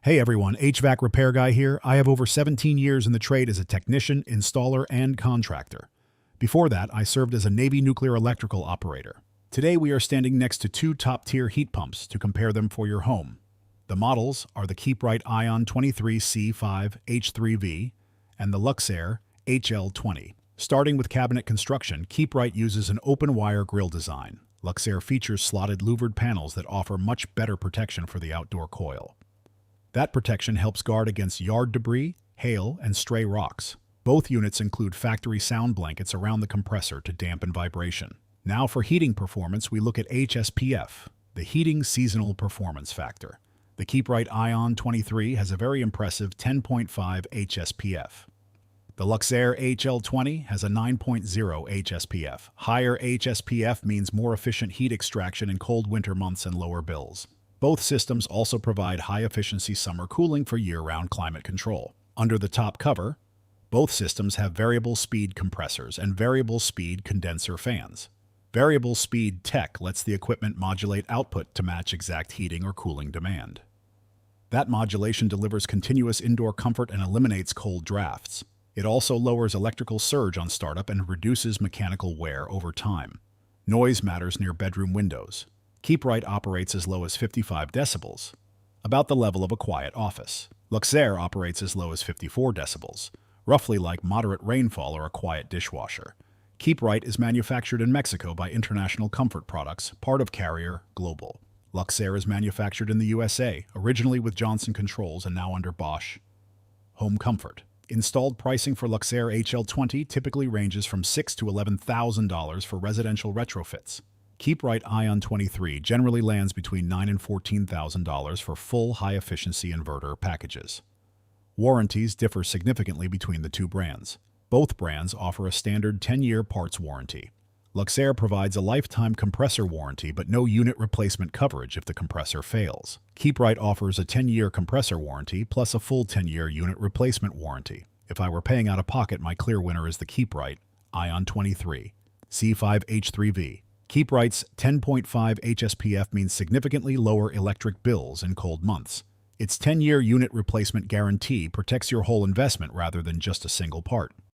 Hey everyone, HVAC repair guy here. I have over 17 years in the trade as a technician, installer, and contractor. Before that, I served as a Navy nuclear electrical operator. Today we are standing next to two top-tier heat pumps to compare them for your home. The models are the KeepRite Ion 23 C5H3V and the Luxaire HL20. Starting with cabinet construction, KeepRite uses an open-wire grill design. Luxaire features slotted louvered panels that offer much better protection for the outdoor coil. That protection helps guard against yard debris, hail, and stray rocks. Both units include factory sound blankets around the compressor to dampen vibration. Now for heating performance, we look at HSPF, the heating seasonal performance factor. The KeepRite Ion 23 has a very impressive 10.5 HSPF. The Luxaire HL20 has a 9.0 HSPF. Higher HSPF means more efficient heat extraction in cold winter months and lower bills. Both systems also provide high-efficiency summer cooling for year-round climate control. Under the top cover, both systems have variable speed compressors and variable speed condenser fans. Variable speed tech lets the equipment modulate output to match exact heating or cooling demand. That modulation delivers continuous indoor comfort and eliminates cold drafts. It also lowers electrical surge on startup and reduces mechanical wear over time. Noise matters near bedroom windows. KeepRite operates as low as 55 decibels, about the level of a quiet office. Luxaire operates as low as 54 decibels, roughly like moderate rainfall or a quiet dishwasher. KeepRite is manufactured in Mexico by International Comfort Products, part of Carrier Global. Luxaire is manufactured in the USA, originally with Johnson Controls and now under Bosch. Home comfort. Installed pricing for Luxaire HL20 typically ranges from $6,000 to $11,000 for residential retrofits. KeepRite Ion 23 generally lands between $9,000 and $14,000 for full high-efficiency inverter packages. Warranties differ significantly between the two brands. Both brands offer a standard 10-year parts warranty. Luxaire provides a lifetime compressor warranty but no unit replacement coverage if the compressor fails. KeepRite offers a 10-year compressor warranty plus a full 10-year unit replacement warranty. If I were paying out of pocket, my clear winner is the KeepRite Ion 23 C5H3V. KeepRite's 10.5 HSPF means significantly lower electric bills in cold months. Its 10-year unit replacement guarantee protects your whole investment rather than just a single part.